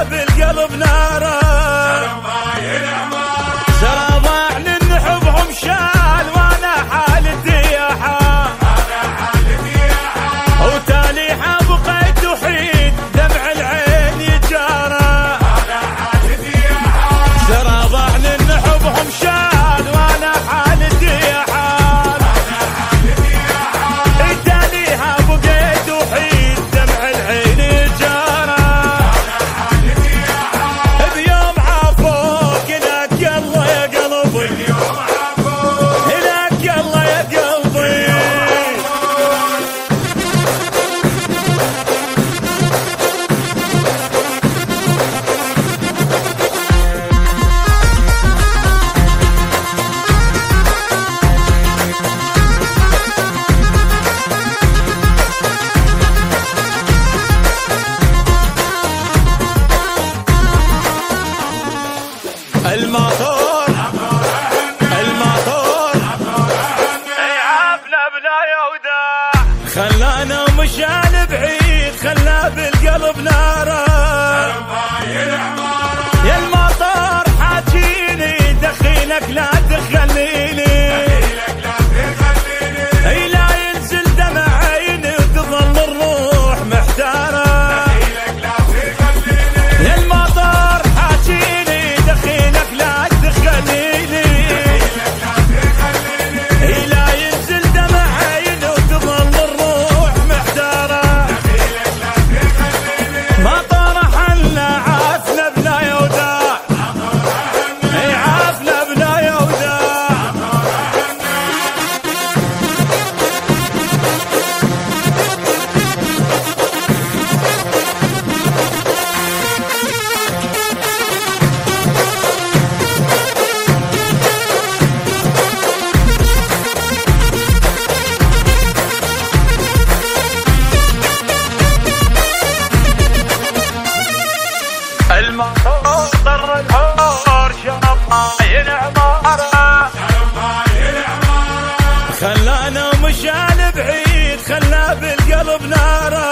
خلى بالقلب ناره. سرى ان حبهم شال وانا حالتي يا حال، وتاليها بقيت وحيد دمع العين يجاره. سرى ان حبهم شال وانا حالتي يا حال، تاليها بقيت وحيد دمع العين يجاره. بيوم عافوك لك يلا يا قلبي، لك يلا يا قلبي. الماطور يعافنا بلا يوداع، خلانا مشان بعيد خلى بالقلب ناره. يا الماطور حاجيني دخيلك لا تخليني، لا ينزل دمع عيني وتظل الروح محتاره. يا الماطور حاجيني دخيلك لا تخليني، لا ينزل دمع عيني وتظل الروح محتاره. ماطور حنا عافنا بلا يوداع، عافنا بلا يوداع. الماطور ضر الحور شرب ماي العماره، خلانا مشان بعيد خلى بالقلب ناره.